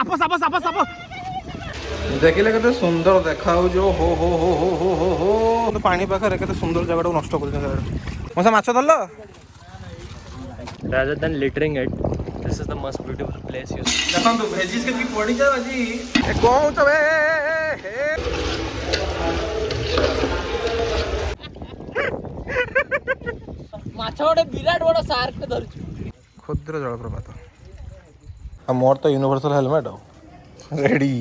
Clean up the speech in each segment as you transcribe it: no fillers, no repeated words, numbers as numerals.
Shop shop shop shop देखिले केते सुंदर देखा जो हो हो हो हो हो हो हो पानी पाखरे केते सुंदर जगह नष्ट कर मसा माछ धरल rather than littering it, this is the most beautiful place you see. देखंतु भेजिस के की पड़ी जा बाजी ए कोन तो बे माछ गोटे विराट बड़ शार्क टे धरछु क्षुद्र जलप्रपात आ मोर तो यूनिवर्सल हेलमेट रेडी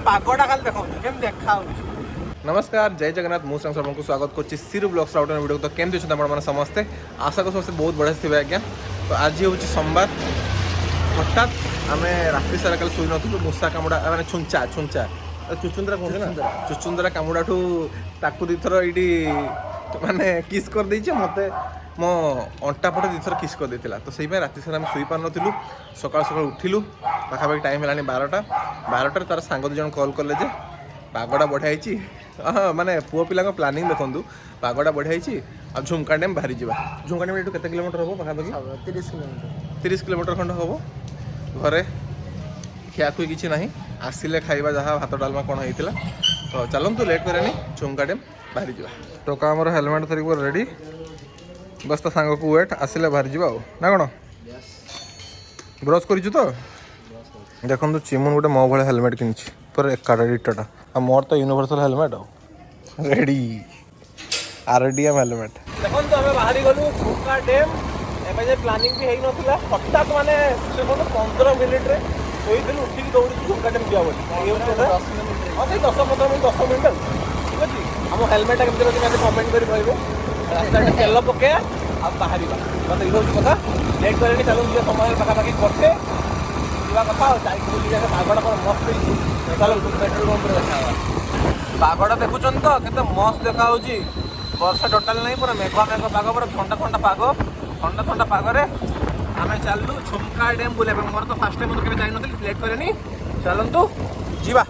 पागोडा खाली देखो केम देखा नमस्कार जय जगन्नाथ मु संग सबको स्वागत करछि सिरु ब्लॉग्स आउट वीडियो तो केम दिछन आपण माने समस्ते आशा को समस्ते बहुत बढ़िया थिबे आज्ञा तो आज होछि सोमवार हठात आमे रात्रि सारा कल सोई नथु मुसा कामुडा माने छुंचा छुंचा चुचुंद्रा कोन ना चुचुंद्रा कामुडा ठू ताकू दिथर एडी माने किस कर दैछि मते मो अंटा पटे दिथर किस कर देथिला तो सेहि में रात्रि सारा हम सोई पार नथिलु सकाळ सकाळ उठिलु पाखापाखि टाइम हेलानी 12टा तार सांग दु जन कॉल करले जे पागड़ा बढ़ाई माने पुओ पिला प्लानिंग देखु पागड़ा बढ़ाई आ झुमका डैम बाहरी जा झुमका डैम ये केते किलोमीटर हम पाखापाखि 30 किलोमीटर खंड हम घरे खियाखुई किसी ना आसिले खाइबा जहाँ भात डालमा कौन होता तो चलतु लेट करेनि झुमका डैम बाहरी जा टोका आमर हेलमेट थरी रेडी बस ता सांग को वेट आसिले बाहरी जा ना कौन ब्रश करूँ तो देखो चिमुन गोटे मो भाई हेलमेट कि पर एकाटा डिटाटा आ मोर तो universal helmet ready RDM helmet देखो तो आम बाहरी गलु झुमका डैम एवं प्लानिंग भी होता हठात माने से 15 मिनिट रे शोई उठिक दौड़ी झुमका डैम दिया हाँ से 10-15 मिनट 10 मिनट ठीक अच्छे आम हेलमेटा केमती रही कमेंट कर कहते रास्ता तेल पके आ बाहर बस ये हूँ कथा लेट करें चलो समय पाखापाखि करते कथा पागड़ा कौन मस्त चलो पेट्रोल पंप देखा पागड़ा देखुं तो केते मस्त देखा वर्षा टोटाल नहीं पूरा मेघुआ मेघ पाग पूरा ठंडा ठंडा पागरे आम चलू झुमका डैम बुले मोर तो फास्ट टाइम केवे जाई नथि लेट करेनि चलंतु जीवा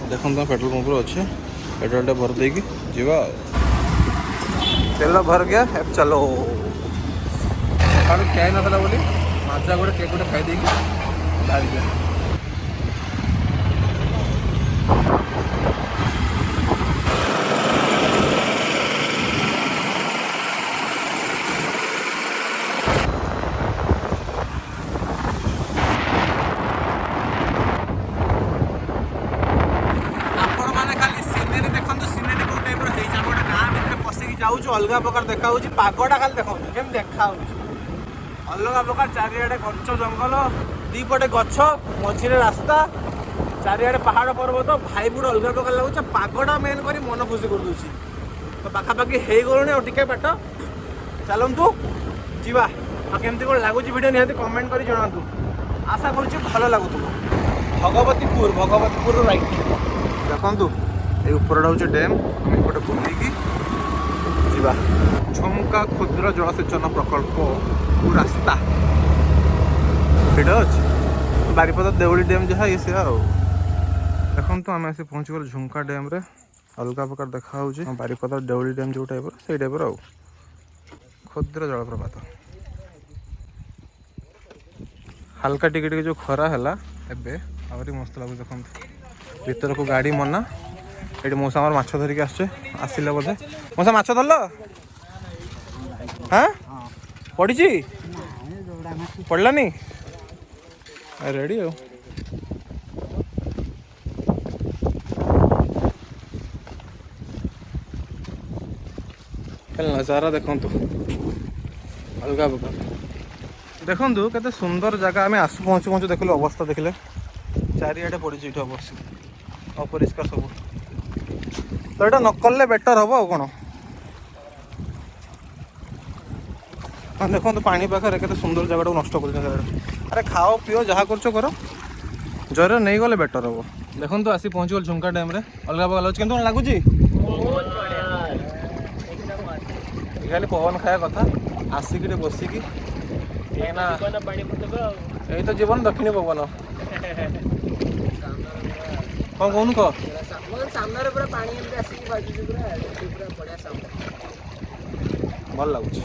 देखो तो पेट्रोल पंप अच्छे पेट्रोल भर देगी जीवा तेल भर गया अब चलो खाली क्या ना बोली माजा गोटे केक गोटे खाई देगी बाहर गया अलग प्रकार देखा पागटा खाली देखो केम देखा अलग प्रकार चारिआडे गच जंगल दीपटे गछ मझे रास्ता चारिआडे पहाड़ पर्वत भाई पूरा अलग प्रकार लगुच पागटा मेन कर मन खुशी कर दूसरी तो पाखापाखि हो गलुणी और टिके पेट चलतु जीवा केमती कौन लगुच वीडियो निहाती कमेंट कर जनातु आशा करुँच भल लगुथ भगवतीपुर राइट देखु ये ऊपर हूँ डैम गोटे बुलेगी जीवा झुमका क्षुद्र जलसेचन प्रकल्प रास्ता भिड़ अच्छे बारिपदा देवली डैम जहाँ ये सी देखो तो आम आसी पहुँच गल झुमका डैम रे अलग प्रकार देखा बारिपदा देवली डैम जो टाइप से टाइप क्षुद्र जलप्रपात हल्का टिके जो खरा है एबे आहरी मस्त लगुच देखो भीतर को गाड़ी मना ये मौसा मार माछ धरिक आसले बोधे मौसा माछ धरल हाँ पड़ी पड़लानी रेडी हो नजारा देखु अलग प्रकार देखु केते सुंदर जगह आम आसु पहुँचु पहुँचु देखल अवस्था देखले चारिआडे पड़ी अपरिष्कार सब तो ये नकले बेटर हम आ कौन देखो तो पानी पाखे केते सुंदर जगह नष्ट कर अरे खाओ पिओ जहाँ कर जर नहीं गले बेटर हम देखो तो आसी पहुँच गल झुमका डैम रे अलग प्रकार के लगुच खाली पवन खाया कथा आसिक बसिकी यही तो जीवन दक्षिणी पवन कौन कहून कह सामने पूरा पानी आसिक बाजू पूरा बढ़िया साउंड भल लगुच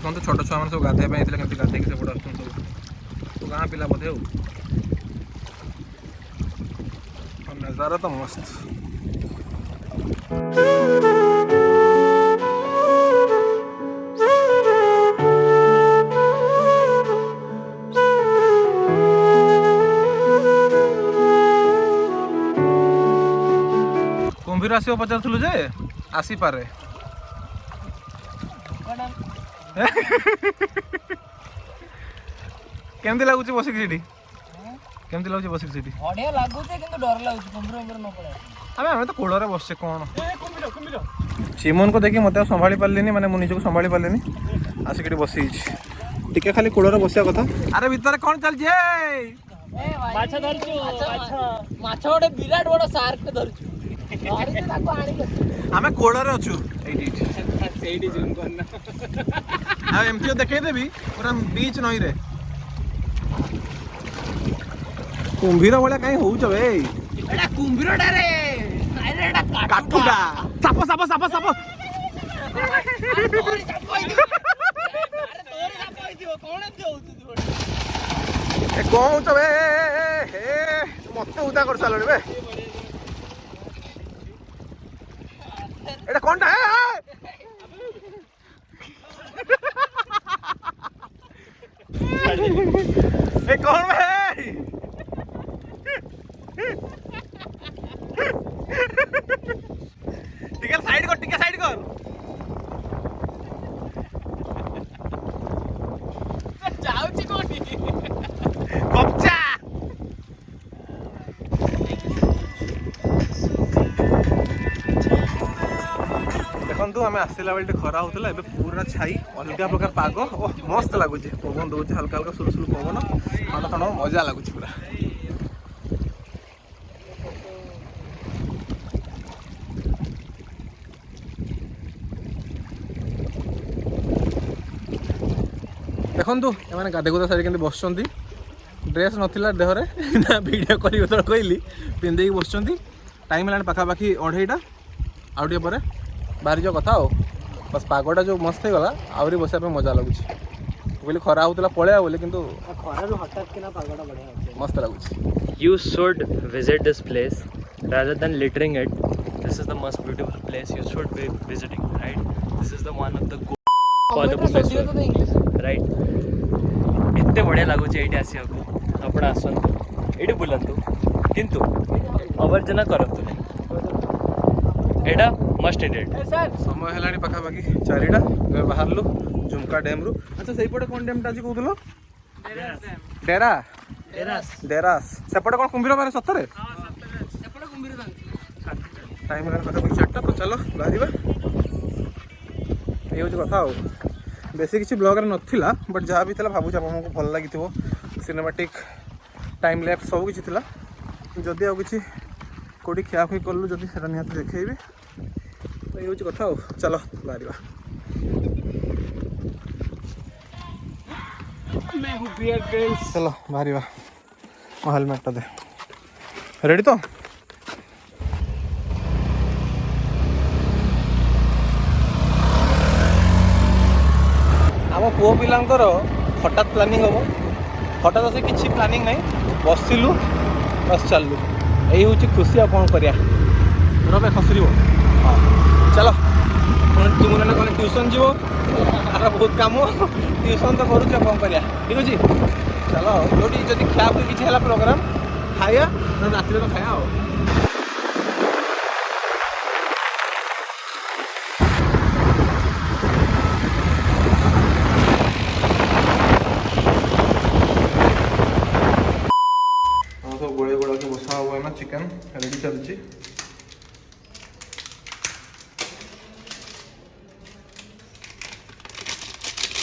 ଦେଖନ୍ତୁ ଛୋଟ ଛୁଆମାନେ ସବୁ ଗାଧୋଇବା ପାଇଁ ହେଇଥିଲେ କେମିତି ଗାଧୋଇକି ସେପଟେ ଆସୁଛନ୍ତି ସବୁ ଗାଁ ପିଲା ବୋଧେ ଆଉ ନଜାରା ତ ମସ୍ତ। କୁମ୍ଭୀର ଆସିବ ପଚାରୁଥିଲୁ ଯେ ଆସିପାରେ। କେମିତି ଲାଗୁଛି ବସିକି ସେଠି? କେମିତି ଲାଗୁଛି ବସିକି ସେଠି? ବଢିଆ ଲାଗୁଛି କିନ୍ତୁ ଡର ଲାଗୁଛି କୁମ୍ଭୀର ନ ପଳେଇ ଆମେ ତ କୋଳରେ ବସଛେ କ'ଣ। ଚିମନକୁ ଦେଖି ମୋତେ ଆଉ ସମ୍ଭାଳି ପାରିଲିନି, ମାନେ ମୁଁ ନିଜକୁ ସମ୍ଭାଳି ପାରିଲିନି, ଆସିକି ଏଠି ବସିଯାଇଛି। ଟିକେ ଖାଲି କୋଳରେ ବସିବା କଥା। ଆରେ ଭିତରେ କ'ଣ ଚାଲିଛି? ମାଛ ଧରିଛୁ ମାଛ ଗୋଟେ ବିରାଟ ବଡ ସାର୍କ ଧରିଛୁ ତାକୁ ଆଣିକି ଆମେ କୋଳରେ ଅଛୁ ଏଇଠି ସେଇଠି ଜୁମ୍ କରନା। ଆଉ ଏମିତି ଦେଖେଇଦେବି ପୁରା ବିଚ୍ ନଈରେ। କୁମ୍ଭୀର ଭଳିଆ କାହିଁ ହଉଛ ବେ? ଏଟା କୁମ୍ଭୀରଟା ରେ କାଠୁଟା ସାପ ସାପ ସାପ ସାପ କଣ ହଉଛ ବେ? ମତେ ଉଦା କରିସାରିଲଣି ବେ। ଏଟା କଣଟା? ଏ କଣ ବେ? ଟିକେ ସାଇଡ କର, ଟିକେ ସାଇଡ କର। ଯାଉଛି କୋଉଠି? କପ୍ଚା ଦେଖନ୍ତୁ ଆମେ ଆସିଲା ବେଳେ ଟିକେ ଖରା ହଉଥିଲା, ଏବେ ପୁରା ଛାଇ, ଅଲଗା ପ୍ରକାର ପାଗ। ଓ ମସ୍ତ ଲାଗୁଛି, ପବନ ଦଉଛି ହାଲକା ହାଲକା ସୁଲସୁଲ ପବନ, ଥଣ୍ଡା ଥଣ୍ଡା ମଜା ଲାଗୁଛି ପୁରା। ଦେଖନ୍ତୁ ଏମାନେ ଗାଧୋଇ ଗୁଧା ସାରି କେମିତି ବସୁଛନ୍ତି। ଡ୍ରେସ୍ ନଥିଲା ଦେହରେ ନା ଭିଡ଼ିଓ କରିବି ଯେତେବେଳେ କହିଲି ପିନ୍ଧେଇକି ବସୁଛନ୍ତି। ଟାଇମ୍ ହେଲାଣି ପାଖାପାଖି 2:30ଟା, ଆଉ ଟିକେ ପରେ ବାହାରିଯିବା କଥା ଆଉ। ବସ୍ ପାଗଟା ଯେଉଁ ମସ୍ତ ହେଇଗଲା, ଆହୁରି ବସିବା ପାଇଁ ମଜା ଲାଗୁଛି। କହିଲି ଖରା ହେଉଥିଲା ପଳେଇବା ବୋଲି, କିନ୍ତୁ ଖରାରୁ ହଠାତ୍ କିନା ପାଗଟା ବଢିଆ ଅଛି। ମସ୍ତ ଲାଗୁଛି। You should visit this place rather than littering it. This is the most beautiful place you should be visiting, right? This is the one of the for the Bhubaneswar, right? ଏତେ ବଢ଼ିଆ ଲାଗୁଛି ଏଇଠି ଆସିବାକୁ। ଆପଣ ଆସନ୍ତୁ, ଏଇଠି ବୁଲନ୍ତୁ, କିନ୍ତୁ ଅବର୍ଜନା କରନ୍ତୁ ନାହିଁ। ଏଇଟା ମଷ୍ଟ ଇଡେଡ୍। ସମୟ ହେଲାଣି ପାଖାପାଖି 4ଟା, ଏବେ ବାହାରିଲୁ ଝୁମକା ଡ୍ୟାମ୍ରୁ। ଆଚ୍ଛା ସେଇପଟେ କ'ଣ ଡ୍ୟାମ୍ଟା ଅଛି କହୁଥିଲ? ଡେରାସ୍। ସେପଟେ କ'ଣ କୁମ୍ଭୀର ବାହାରେ ସତରେ? ଟାଇମ୍ ହେଲାଣି ପାଖାପାଖି 4ଟା, ତ ଚାଲ ବାହାରିବା। ଏଇ ହେଉଛି କଥା ଆଉ। ବେଶୀ କିଛି ବ୍ଲଗ୍ରେ ନଥିଲା, ବଟ୍ ଯାହା ବି ଥିଲା ଭାବୁଛି ଆପଣଙ୍କୁ ଭଲ ଲାଗିଥିବ। ସିନେମାଟିକ୍ ଟାଇମ୍ ଲ୍ୟାପ୍ସ ସବୁ କିଛି ଥିଲା। ଯଦି ଆଉ କିଛି କେଉଁଠି ଖିଆଖୁଇ କଲୁ ଯଦି ସେଇଟା ନିହାତି ଦେଖେଇବି। ଏଇ ହେଉଛି କଥା ଆଉ, ଚାଲ ବାହାରିବା। ଚାଲ ବାହାରିବା। ମୋ ହେଲମେଟଟା ଦେ। ରେଡ଼ି ତ? ଆମ ପୁଅ ପିଲାଙ୍କର ହଠାତ୍ ପ୍ଲାନିଂ ହେବ। ହଠାତ୍ ଆସି କିଛି ପ୍ଲାନିଂ ନାହିଁ, ବସିଲୁ ବସ୍ ଚାଲିଲୁ। ଏଇ ହେଉଛି ଖୁସି, ଆଉ କ'ଣ କରିବା। ରବେ ଖସରିବ। ହଁ ଚାଲ। ପୁଣି ତୁମମାନେ କ'ଣ ଟ୍ୟୁସନ୍ ଯିବ, ଆର ବହୁତ କାମ। ଟ୍ୟୁସନ୍ ତ କରୁଛ, କ'ଣ କରିବା। ଠିକ୍ ଅଛି, ଚାଲ। ଯେଉଁଠି ଯଦି ଖିଆ ପୁଇ କିଛି ହେଲା ପ୍ରୋଗ୍ରାମ୍ ଖାଇବା, ରାତିରେ ତ ଖାଇବା ଆଉ। ସବୁ ଗୋଳେଇ ଗୋଳାକି ବସା ହେବ ଏଇନା। ଚିକେନ୍ ରେଡ଼ି ଚାଲିଛି।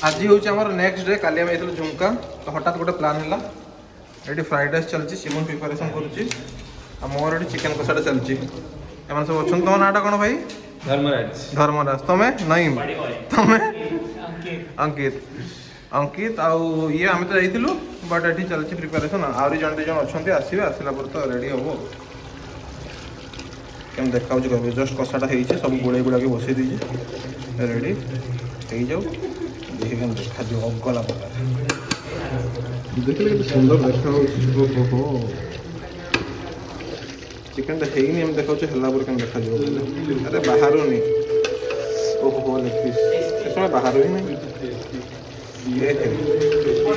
ଆଜି ହେଉଛି ଆମର ନେକ୍ସଟ ଡେ। କାଲି ଆମେ ଯାଇଥିଲୁ ଝୁମକା, ତ ହଠାତ୍ ଗୋଟେ ପ୍ଲାନ୍ ହେଲା। ଏଠି ଫ୍ରାଇଡ୍ ରାଇସ୍ ଚାଲିଛି, ସିମନ ପ୍ରିପାରେସନ୍ କରୁଛି, ଆଉ ମୋର ଏଠି ଚିକେନ୍ କଷାଟା ଚାଲିଛି। ଏମାନେ ସବୁ ଅଛନ୍ତି। ତୁମ ନାଁଟା କ'ଣ ଭାଇ? ଧର୍ମରାଜ। ତମେ? ନଈମ। ତମେ? ଅଙ୍କିତ। ଆଉ ଇଏ ଆମେ ତ ଯାଇଥିଲୁ, ବଟ୍ ଏଠି ଚାଲିଛି ପ୍ରିପାରେସନ୍। ଆହୁରି ଜଣେ 2 ଜଣ ଅଛନ୍ତି, ଆସିବେ। ଆସିଲା ପରେ ତ ରେଡ଼ି ହେବ। କେମିତି ଦେଖାଯାଉଛି କହିବେ। ଜଷ୍ଟ କଷାଟା ହେଇଛି, ସବୁ ଗୋଳେଇ ଗୁଳାକି ବସେଇ ଦେଇଛି, ରେଡ଼ି ହେଇଯାଉ। ଚିକେନ୍ ଦେଖାଯିବ ଅଗଲା ପ୍ରକାର। ଦେଖିଲେ କେତେ ସୁନ୍ଦର ଦେଖାଯାଉଛି। ଓହୋ ଚିକେନ୍ଟା ହେଇନି ଏମିତି ଦେଖାଉଛି, ହେଲା ପରେ କେମିତି ଦେଖାଯିବ ଆରେ ବାହାରୁନି। ଓହୋ ଲେଗ୍ ପିସ୍ ଏ ସମୟ ବାହାରୁ ହିଁ ନାହିଁ।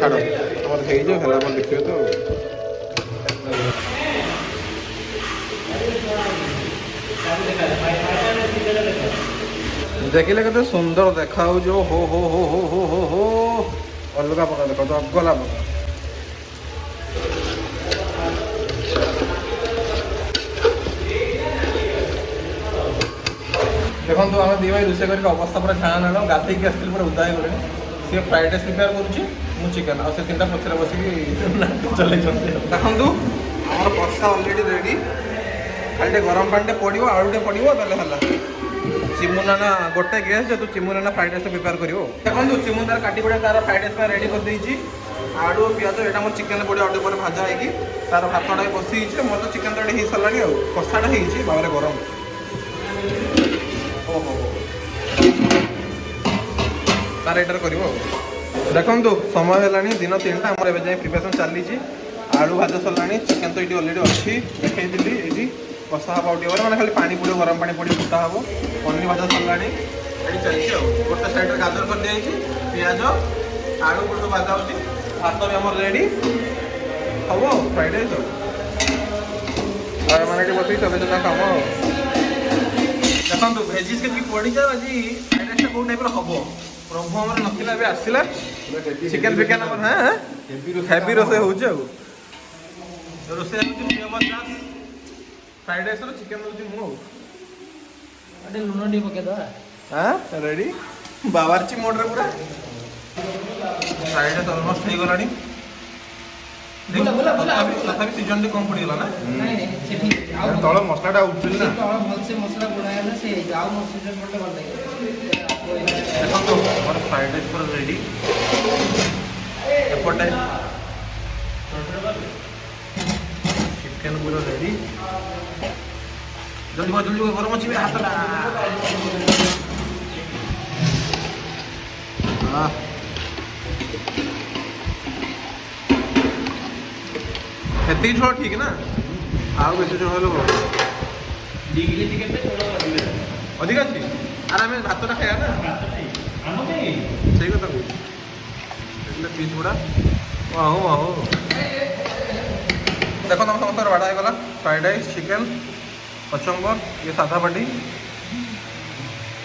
ଛାଡ଼ ଆମର ହେଇଯାଉ, ହେଲା ପରେ ଦେଖିବେ ତ। ଦେଖିଲେ କେତେ ସୁନ୍ଦର ଦେଖାଯାଉଛି। ଓ ହୋ ହୋ ହୋ ହୋ ହୋ ହୋ ହୋ ଅଲଗା ପ୍ରକାର ଦେଖାଯାଉଛି, ଅଗଲା ପ୍ରକାର। ଦେଖନ୍ତୁ ଆମେ ଦୁଇ ଭାଇ ରୋଷେଇ କରିକି ଅବସ୍ଥା ପୁରା ଖାଆ ନେଲ, ଗାଧେଇକି ଆସିଥିଲି ପୁରା ଉଦା ହେଇଗଲେଣି। ସିଏ ଫ୍ରାଇଡ୍ ରାଇସ୍ ପ୍ରିପେୟାର କରୁଛି, ମୁଁ ଚିକେନ୍, ଆଉ ସେ ତିନିଟା ପଛରେ ବସିକି ଚଲେଇଛନ୍ତି। ଦେଖନ୍ତୁ ଆମର କଷା ଅଲରେଡ଼ି ରେଡ଼ି, ଖାଲି ଟିକେ ଗରମ ପାଣି ଟିକେ ପଡ଼ିବ, ଆଳୁ ଟିକେ ପଡ଼ିବ, ତାହେଲେ ହେଲା। ଚିମୁନାନା ଗୋଟେ ଗ୍ୟାସ୍ ଯେହେତୁ ଚିମୁନାନା ଫ୍ରାଇଡ୍ ରାଇସ୍ ପ୍ରିପେୟାର କରିବ। ଦେଖନ୍ତୁ ଚିମୁନ ତାର କାଟି ପଡ଼ିଆ ତାର ଫ୍ରାଇଡ୍ ରାଇସ୍ ପାଇଁ ରେଡ଼ି କରିଦେଇଛି। ଆଳୁ ପିଆଜ ଏଇଟା ମୋର ଚିକେନ୍ ପଡ଼ିଆ ଅଳ୍ପ ପରେ ଭଜା ହେଇକି ତାର ଭାତଟା ବସି ହେଇଛି। ମୋର ତ ଚିକେନ୍ ତ ଏଠି ହେଇସାରିଲାଣି, ଆଉ କଷାଟା ହେଇଛି ଭାବରେ ଗରମ। ଓହୋ ତାର ଏଇଟାରେ କରିବ ଆଉ। ଦେଖନ୍ତୁ ସମୟ ହେଲାଣି ଦିନ 3ଟା, ଆମର ଏବେ ଯାଏଁ ପ୍ରିପାରେସନ୍ ଚାଲିଛି। ଆଳୁ ଭାଜା ସରିଲାଣି, ଚିକେନ୍ ତ ଏଇଠି ଅଲରେଡ଼ି ଅଛି, ଦେଖେଇଥିଲି ଏଇଠି କଷା ହେବ ଆଉ ଟିକେ ପରେ, ମାନେ ଖାଲି ପାଣି ପଡ଼ିବ, ଗରମ ପାଣି ପଡ଼ି ଫୁଟା ହେବ। ପନିର ଭାଜା ସରିଲାଣି, ଏଠି ଚାଲିଛି ଆଉ। ଗୋଟେ ସାଇଡ଼୍ରେ ଗାଜର କରିଦିଆଯାଇଛି, ପିଆଜ ଆଳୁ ଗୋଟେ ଭାଜା ହେଉଛି, ଭାତ ବି ଆମର ରେଡ଼ି ହେବ ଆଉ ଫ୍ରାଇଡ୍ ରାଇସ୍ ଆଉ। ଏମାନେ ଏଠି ବସିକି ଚଲେଇଛନ୍ତି ତାଙ୍କ କାମ ଆଉ। ଦେଖନ୍ତୁ ଭେଜିସ୍ କେମିତି ପଡ଼ିଯାଉ, ଆଜି ଫ୍ରାଇଡ୍ ରାଇସ୍ଟା କେଉଁ ଟାଇପ୍ର ହେବ। ପ୍ରଭୁ ଆମର ନଥିଲା, ଏବେ ଆସିଲା ଚିକେନ୍ ଫିକେନ୍ ଆମର। ହଁ ହେଭି ରୋଷେଇ ହେଉଛି ଆଉ। ରୋଷେଇ ହେଉଛି ପ୍ରିୟମତ ଦାସ, ଫ୍ରାଇଡ୍ ରାଇସ୍ର ଚିକେନ୍ ହେଉଛି ମୁଁ ଆଉ। ଗୋଟେ ଲୁଣ ଟିକେ ପକେଇଦବା। ହଁ ରେଡ଼ି ବାବାର୍ଚି ମୋଡ଼ରେ ପୁରା। ଫ୍ରାଇଡ୍ ରାଇସ୍ ଅଲମୋଷ୍ଟ ହେଇଗଲାଣି। ତଥାପି ସିଜନ୍ ଟିକେ କମ୍ ପଡ଼ିଗଲା ନା। ନାଇଁ ସେଠି ଆଉ ତଳ ମସଲାଟା ଉଠିଲି ନା। ତଳ ଭଲସେ ମସଲା ଗୁଡ଼ା ହେଲା, ସେ ହେଇଯିବ। ଆଉ ମସଲା ପଡ଼ିଲେ ଭଲ ଲାଗିବ। ଦେଖନ୍ତୁ ଆମର ଫ୍ରାଇଡ୍ ରାଇସ୍ ପୁରା ରେଡ଼ି। ଏପଟେ ଚିକେନ୍ ପୁରା ରେଡ଼ି। ଜଲ୍ଦି ଗରମ ଅଛି ହାତଟା। ଏତିକି ଝୋଳ ଠିକ୍ ନା, ଆଉ ବେଶୀ ଝୋଳ ହେଲେ ଭଲ। ଅଧିକା ଅଛି, ଆରେ ଆମେ ଭାତଟା ଖାଇବା ନା, ସେଇ କଥା କହୁଛି। ଦେଖିଲେ ପିସ୍ ଗୁଡ଼ା ହଉ ହଉ। ଦେଖନ୍ତୁ ଆମ ସମସ୍ତଙ୍କର ବାଡ଼ା ହେଇଗଲା। ଫ୍ରାଇଡ୍ ରାଇସ୍, ଚିକେନ୍, କଚମ୍ବର, ଇଏ ସାଧା ପାଟି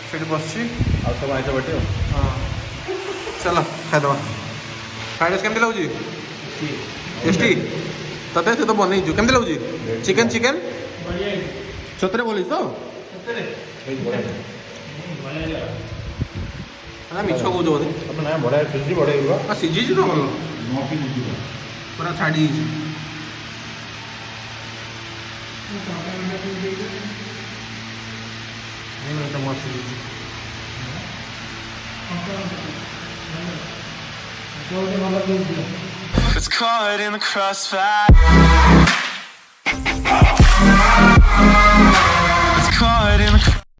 ସେଇଠି ବସିଛି, ଆଉ ସବୁ ଆଇଁଷ ପାଟି ଆଉ। ହଁ ଚାଲ ଖାଇଦେବା। ଫ୍ରାଇଡ୍ ରାଇସ୍ କେମିତି ଲାଗୁଛି? ଟେଷ୍ଟି। ତତେ ସେ ତ ବନେଇଛୁ, କେମିତି ଲାଗୁଛି? ଚିକେନ୍ ସତରେ ବୋଲିଛୁ ତ? ନା ମିଛ କହୁଛ ବୋଧେ? ସିଝିଛି ତ ଭଲ, ପୁରା ଛାଡ଼ି ହେଇଛି। It's caught in the crossfire.